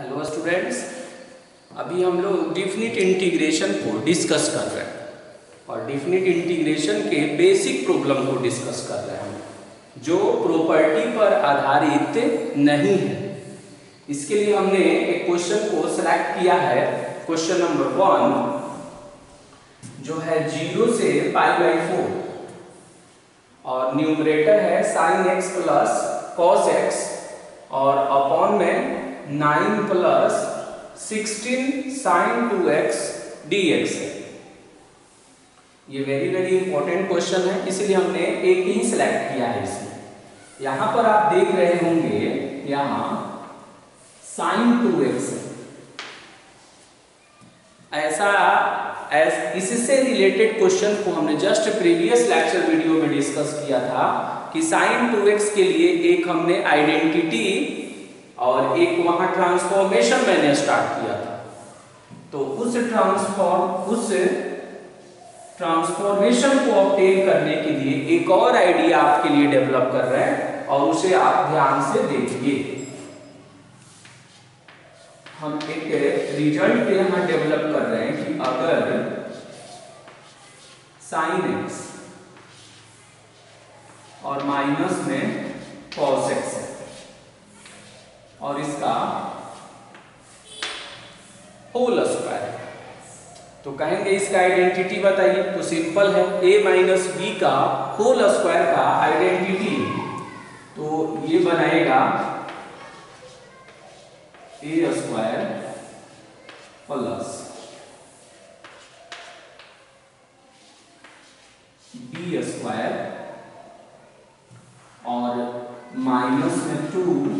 Hello students, अभी हम लोग डिफिनिट इंटीग्रेशन को डिस्कस कर रहे हैं और डिफिनिट इंटीग्रेशन के बेसिक प्रॉब्लम को डिस्कस कर रहे हैं जो प्रॉपर्टी पर आधारित नहीं है। इसके लिए हमने एक क्वेश्चन को सिलेक्ट किया है। क्वेश्चन नंबर 1 जो है 0 से π/4 और न्यूमरेटर है sin x plus cos x और अपॉन में 9 प्लस 16 sin 2x dx है। ये वेरी इंपॉर्टेंट क्वेश्चन है, इसलिए हमने एक ही सिलेक्ट किया है इसमें। यहां पर आप देख रहे होंगे यहां sin 2x इससे रिलेटेड क्वेश्चन को हमने जस्ट प्रीवियस लेक्चर वीडियो में डिस्कस किया था कि sin 2x के लिए एक हमने आइडेंटिटी और एक वहां ट्रांसफॉर्मेशन मैंने स्टार्ट किया था। तो उस ट्रांसफॉर्मेशन को ऑब्टेन करने के लिए एक और आइडिया आपके लिए डेवलप कर रहे हैं और उसे आप ध्यान से देखिए। हम एक रिजल्ट यहां डेवलप कर रहे हैं कि अगर sin x और माइनस में cos x है और इसका होल स्क्वायर है, तो कहेंगे इसका आइडेंटिटी बताइए। तो सिंपल है, a माइनस बी का होल स्क्वायर का आइडेंटिटी तो ये बनाएगा a square plus b square और माइनस में 2ab।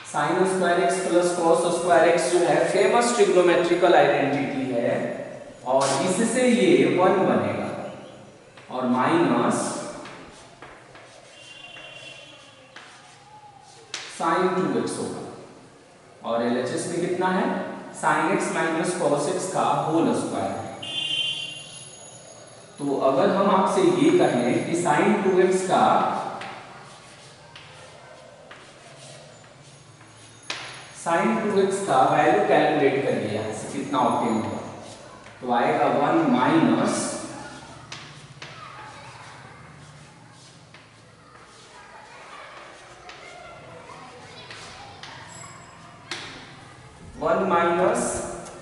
Sine square x plus cos square x जो है फेमस ट्रिग्नोमेट्रिकल आइडेंटिटी है और इससे ये 1 बनेगा और माइनस साइन 2x होगा और LHS में कितना है sin x minus cos x का होल स्क्वायर है। तो अगर हम आपसे ये कहें कि sin 2x का वैल्यू कैलकुलेट करिए, यहां से कितना ऑब्टेन होगा, तो आएगा 1 माइनस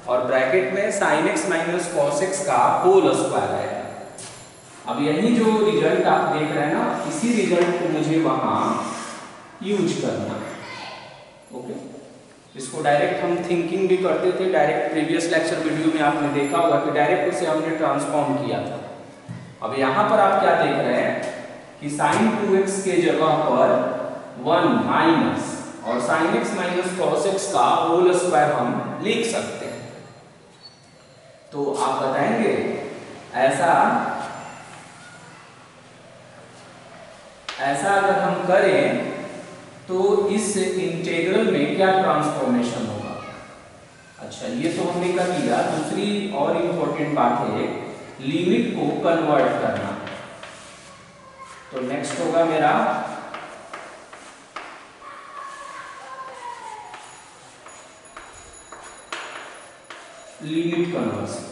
और ब्रैकेट में sin x minus cos x का होल स्क्वायर है। अब यही जो रिजल्ट आप देख रहे हैं ना, इसी रिजल्ट को मुझे वहां यूज करना है। ओके, इसको डायरेक्ट हम थिंकिंग भी करते थे। डायरेक्ट प्रीवियस लेक्चर वीडियो में आपने देखा होगा कि डायरेक्ट उसे हमने ट्रांसफॉर्म किया था। अब यहां पर आप क्या देख रहे हैं कि sin 2x के जगह पर 1 माइनस और sin x minus cos x का होल स्क्वायर हम लिख सकते हैं। तो आप बताएंगे ऐसा अगर हम करें तो इस इंटीग्रल में क्या ट्रांसफॉर्मेशन होगा। अच्छा, ये तो हमने कर लिया। दूसरी और इंपॉर्टेंट बात है लिमिट को कन्वर्ट करना। तो नेक्स्ट होगा मेरा लिमिट कन्वर्सन।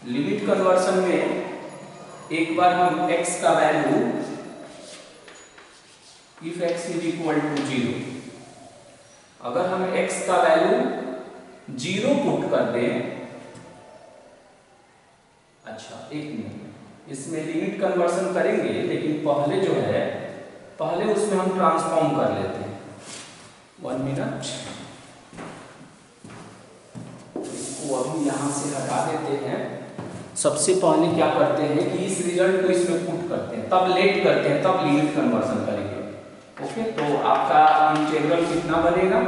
लिमिट कन्वर्सन में एक बार हम x का value if x is equal to 0, अगर हम x का वैल्यू 0 पुट कर दें। अच्छा, एक मिनट, इसमें लिमिट कन्वर्सन करेंगे लेकिन पहले उसमें हम ट्रांसफॉर्म कर लेते हैं। 1 मिनट, इसको अभी यहां से हटा देते हैं। सबसे पहले क्या करते हैं कि इस रिजल्ट को इसमें पुट करते हैं, तब लेट करते हैं, तब लिमिट कन्वर्सन करेंगे। ओके, तो आपका इंटीग्रल कितना बनेगा,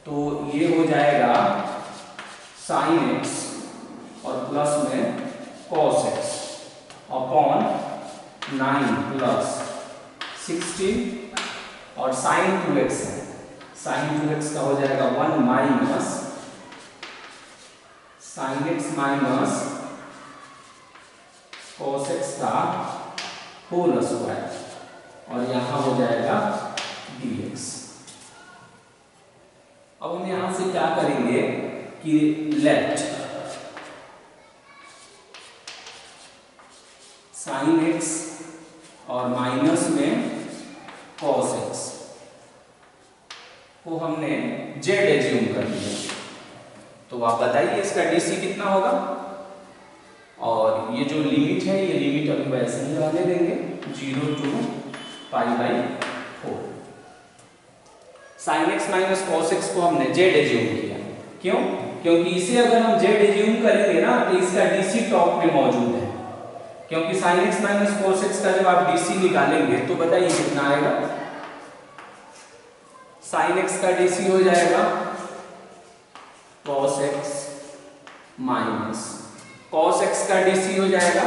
तो ये हो जाएगा sin x और प्लस में cos x अपॉन 9 प्लस 16 और sin 2x है। sin 2x का हो जाएगा 1 minus sin x minus cos x का होल स्क्वायर, और यहाँ हो जाएगा dx। अब हम यहाँ से क्या करेंगे कि लेट साइन x और माइनस में कॉस x को हमने z एज्यूम कर लिया। तो आप बताइए इसका dc कितना होगा, और ये जो लिमिट है ये लिमिट अभी वैसे ही रहने देंगे 0 to π/4। Sine x minus cos x को हमने z एज्यूम किया, क्यों? क्योंकि इसे अगर हम z एज्यूम करेंगे ना तो इसका dc टॉप में मौजूद है, क्योंकि sine x minus cos x का जब आप dc निकालेंगे तो बताइए कितना आएगा। साइन x का dc हो जाएगा cos x minus cos x का dc हो जाएगा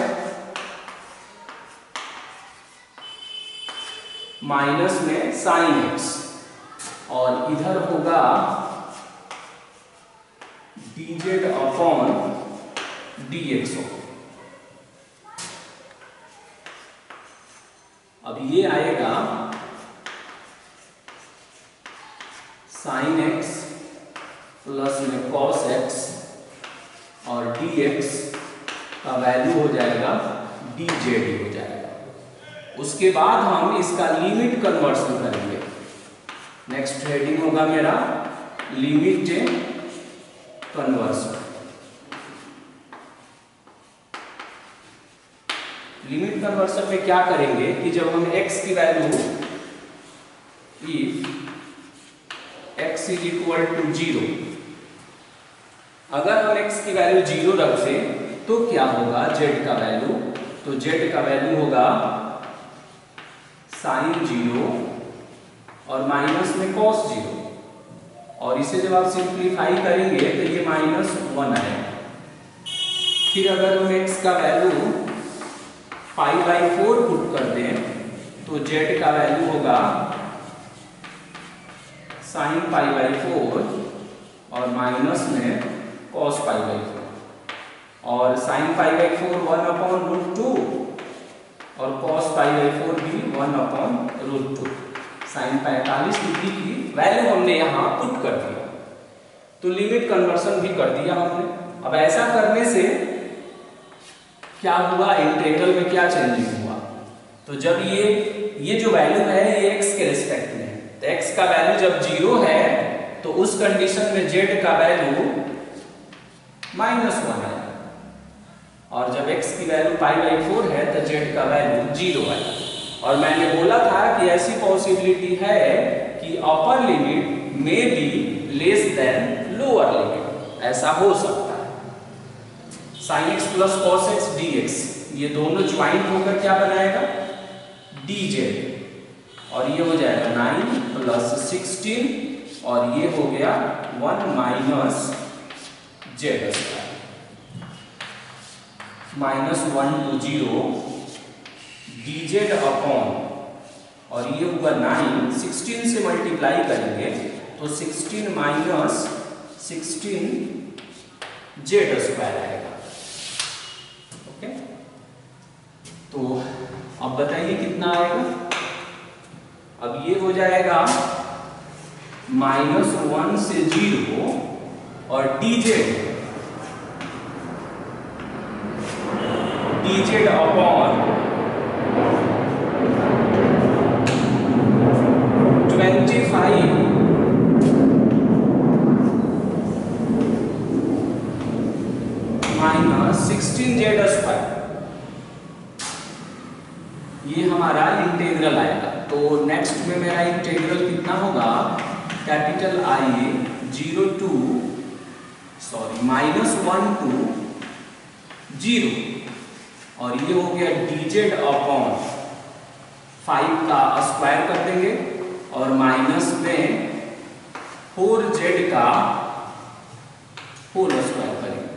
माइनस में साइन x, और इधर होगा dz अपॉन dx होगा। अब ये आएगा साइन x प्लस में cos x, और dx का वैल्यू हो जाएगा dz हो जाएगा। उसके बाद हम इसका लिमिट कन्वर्सन करेंगे। नेक्स्ट हेडिंग होगा मेरा लिमिट कन्वर्सन। लिमिट कन्वर्सन में क्या करेंगे कि जब हम x की value if x is equal to 0, अगर हम x की वैल्यू 0 रख दें तो क्या होगा z का वैल्यू, तो z का वैल्यू होगा साइन 0 और माइनस में cos 0, और इसे जब आप सिंप्लीफाई करेंगे तो ये -1 आएगा। फिर अगर हम x का वैल्यू π/4 पुट कर दें तो z का वैल्यू होगा साइन π/4 और माइनस में cos π/4, और साइन π/4 1/√2 और cos π/4 भी 1/√2। साइन 45 डिग्री की वैल्यू हमने यहाँ पुट कर दिया, तो लिमिट कन्वर्सन भी कर दिया हमने। अब ऐसा करने से क्या हुआ, इंटीग्रल में क्या चेंजिंग हुआ, तो जब ये जो वैल्यू है ये x के रिस्पेक्ट में है, तो x का वैल्यू जब 0 है तो उस कंडीशन में z का वैल्यू -1 है, और जब x की वैल्यू π/4 है तो z का वैल्यू 0 है। और मैंने बोला था कि ऐसी पॉसिबिलिटी है कि अपर लिमिट में be less than lower limit, ऐसा हो सकता है। Sine x plus cos x dx ये दोनों ज्वाइंट होकर क्या बनाएगा dz, और ये हो जाएगा 9 प्लस 16, और ये हो गया 1 minus z square, -1 to 0 dz upon, और ये हुआ 9, 16 से मल्टीप्लाई करेंगे तो 16 माइनस 16 z स्क्वायर आएगा। ओके, तो अब बताइए कितना आएगा। अब ये हो जाएगा -1 से 0 और dz upon 25 minus 16z square, ये हमारा इंटीग्रल आएगा। तो नेक्स्ट में मेरा इंटीग्रल कितना होगा, कैपिटल I -1 to 0, और ये हो गया dz अपॉन 5 का स्क्वायर कर देंगे, और माइनस में 4z का होल स्क्वायर करेंगे।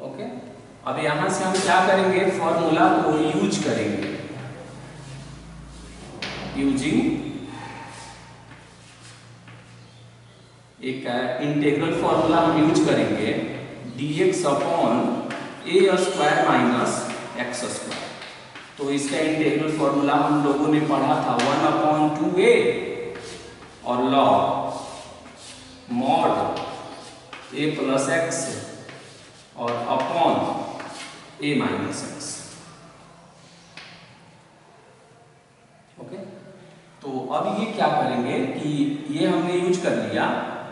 ओके, अब यहां से हम क्या करेंगे, फॉर्मूला को यूज करेंगे। यूजिंग एक इंटीग्रल फॉर्मूला हम यूज करेंगे, dx upon a square minus x square. तो इसका इंटीग्रल फॉर्मूला हम लोगों ने पढ़ा था 1/2a और log mod a plus X और upon a minus X. Okay, तो अब ये क्या करेंगे कि ये हमने यूज कर लिया,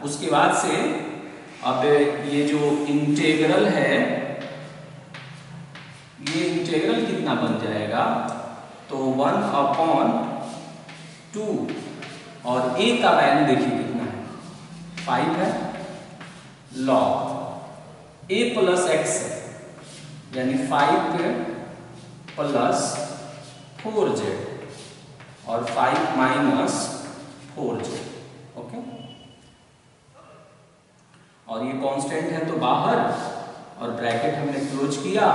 उसके बाद से अब ये जो इंटीग्रल है, ये इंटीग्रल कितना बन जाएगा, तो 1/2 और a का वैल्यू देखिए कितना है, 5 है, लॉग a प्लस एक्स यानी 5 प्लस 4z और 5 माइनस 4z। ओके, और ये कांस्टेंट है तो बाहर, और ब्रैकेट हमने क्लोज किया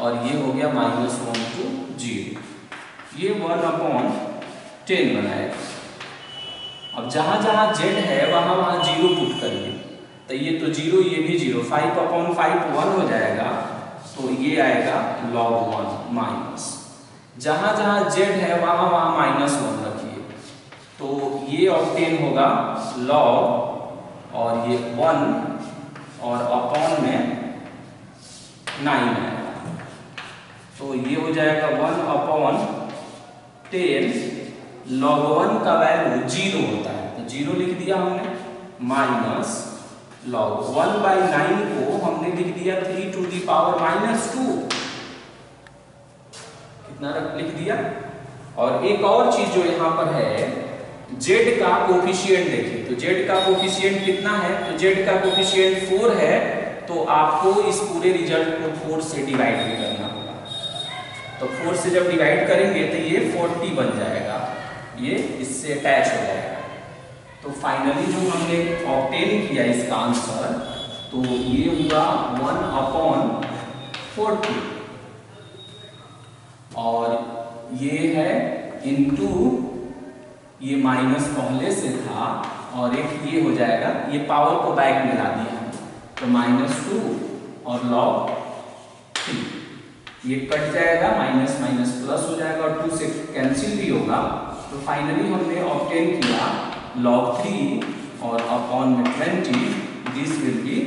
और ये हो गया -1 to 0। ये 1/10 बनाएगा। अब जहां जहां z है वहां वहां 0 पुट करिए, तो ये तो 0, ये भी 0, 5/5 1 हो जाएगा, तो ये आएगा log 1 माइनस, जहां जहां z है वहां वहां -1 रखिए, तो ये ऑब्टेन होगा log और ये 1 और अपॉन में 9 आएगा, तो ये हो जाएगा 1/10 log 1 का वैल्यू 0 होता है, तो 0 लिख दिया हमने, माइनस log 1/9 को हमने लिख दिया 3 to the power -2, कितना लिख दिया। और एक और चीज जो यहाँ पर है, z का कोफिशिएंट देखिए, तो z का कोफिशिएंट कितना है, तो z का कोफिशिएंट 4 है, तो आपको इस पूरे रिजल्ट को 4 से डिवाइड भी करना होगा, तो 4 से जब डिवाइड करेंगे तो ये 40 बन जाएगा, ये इससे अटैच हो जाएगा। तो फाइनली जो हमने ऑब्टेन किया इसका आंसर, तो ये हुआ 1/40 और ये है इनटू, ये माइनस पहले से था और एक ये हो जाएगा, ये पावर को बैक में ला दिया तो -2 और log 3, ये कट जाएगा, माइनस माइनस प्लस हो जाएगा और 2 से कैंसिल भी होगा। तो फाइनली हमने ऑब्टेन किया log 3 और अपॉन में 20, this will be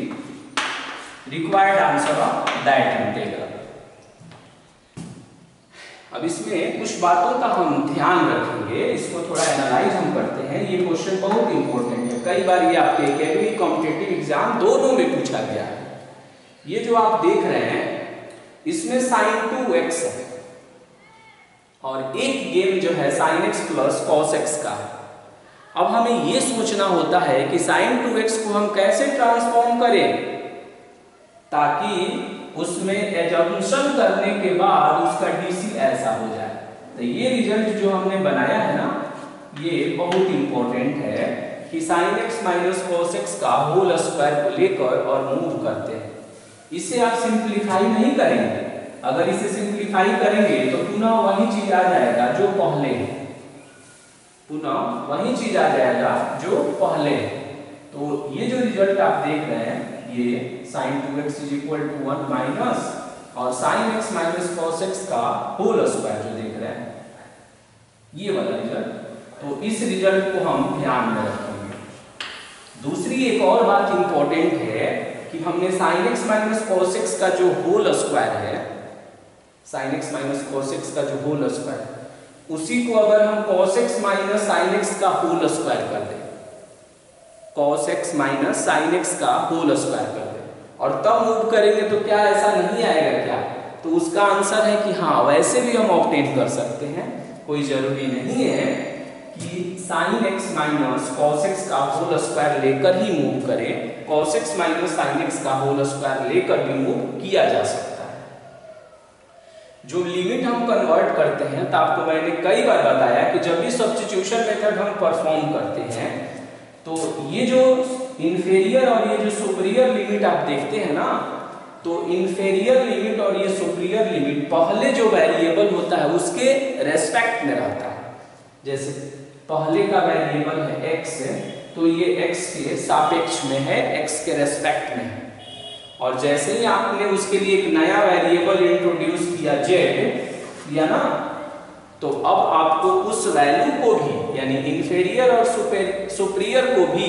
required answer of that integral. अब इसमें कुछ बातों का हम ध्यान रखेंगे, इसको थोड़ा एनालाइज हम करते हैं। ये क्वेश्चन बहुत इंपॉर्टेंट है, कई बार ये आपके एकेडमिक कॉम्पिटिटिव एग्जाम दोनों में पूछा गया है। ये जो आप देख रहे हैं इसमें sin 2x है और एक गेम जो है sin x plus cos x का है। अब हमें ये सोचना होता है कि sin 2x को हम कैसे ट्रांसफॉर्म करें ताकि उसमें एजम्पशन करने के बाद उसका डीसी ऐसा हो जाए। तो ये रिजल्ट जो हमने बनाया है ना, ये बहुत इंपॉर्टेंट है कि sin x minus cos x का होल स्क्वायर को लेकर और मूव करते हैं। इसे आप सिंप्लीफाई नहीं करेंगे, अगर इसे सिंप्लीफाई करेंगे तो पुनः वही चीज आ जाएगा जो पहले है, पुनः वही चीज आ जाएगा जो पहले है। तो ये जो रिजल्ट आप देख रहे हैं, ये sin 2x = 1 माइनस और sin x minus cos x का होल स्क्वायर जो देख रहे हैं, ये वाला रिजल्ट। तो इस रिजल्ट को हम ध्यान में रखेंगे। दूसरी एक और बात इंपॉर्टेंट है कि हमने sin x minus cos x का जो होल स्क्वायर है, sin x minus cos x का जो होल स्क्वायर है, उसी को अगर हम cos x minus sin x का होल स्क्वायर कर दें, cos x minus sin x का होल स्क्वायर कर दें और तब मूव करेंगे तो क्या ऐसा नहीं आएगा क्या? तो उसका आंसर है कि हाँ, वैसे भी हम ऑब्टेन कर सकते हैं। कोई जरूरी नहीं है कि sin x minus cos x का होल स्क्वायर लेकर ही मूव करें, cos x minus sin x का होल स्क्वायर लेकर भी मूव किया जा सकता है। जो लिमिट हम कन्वर्ट करते हैं, तो आपको मैंने कई बार बताया कि जब भी सब्स्टिट्यूशन मेथड हम परफॉर्म करते हैं तो ये जो इंफेरियर और ये जो सुपीरियर लिमिट आप देखते हैं ना, तो इंफेरियर लिमिट और ये सुपीरियर लिमिट पहले जो वेरिएबल होता है उसके रेस्पेक्ट में रहता है। जैसे पहले का वेरिएबल है x, तो ये x के सापेक्ष में है, x के रेस्पेक्ट में है। और जैसे ही आपने उसके लिए एक नया वेरिएबल इंट्रोड्यूस किया जेड, किया ना, तो अब आपको उस वैल्यू को भी यानी इंफीरियर और सुपीरियर को भी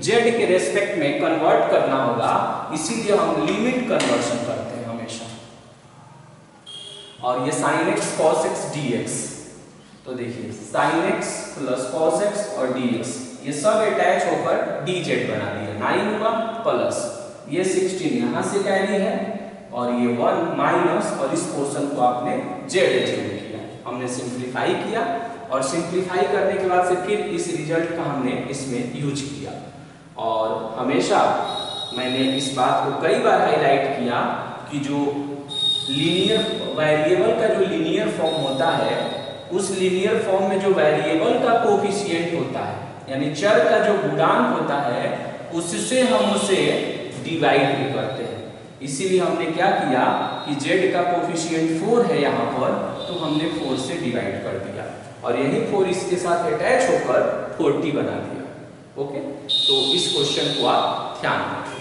जेड के रेस्पेक्ट में कन्वर्ट करना होगा, इसीलिए हम लिमिट कन्वर्शन करते हैं हमेशा। और ये sin x cos x dx, तो देखिए sin x plus cos x और dx ये सब अटैच होकर dz बना दिया, 9 हुआ प्लस ये 16 यहां से कैरी है और ये 1 माइनस, और इस पोर्शन को आपने z एज्यूम किया, हमने सिंप्लीफाई किया और सिंप्लीफाई करने के बाद से फिर इस रिजल्ट का हमने इसमें यूज किया। और हमेशा मैंने इस बात को कई बार हाईलाइट किया कि जो लीनियर वेरिएबल का जो लीनियर फॉर्म होता है, उस लीनियर फॉर्म में जो वेरिएबल का कोफिशिएंट होता है यानी चर का जो गुणांक होता है, उससे हम उसे डिवाइड भी करते हैं। इसीलिए हमने क्या किया कि z का कोफिशिएंट 4 है यहाँ पर, तो हमने 4 से डिवाइड कर दिया और यही 4 इसके साथ अटैच होकर 40 बना दिया। ओके, तो इस क्वेश्चन को आप ध्यान रखें।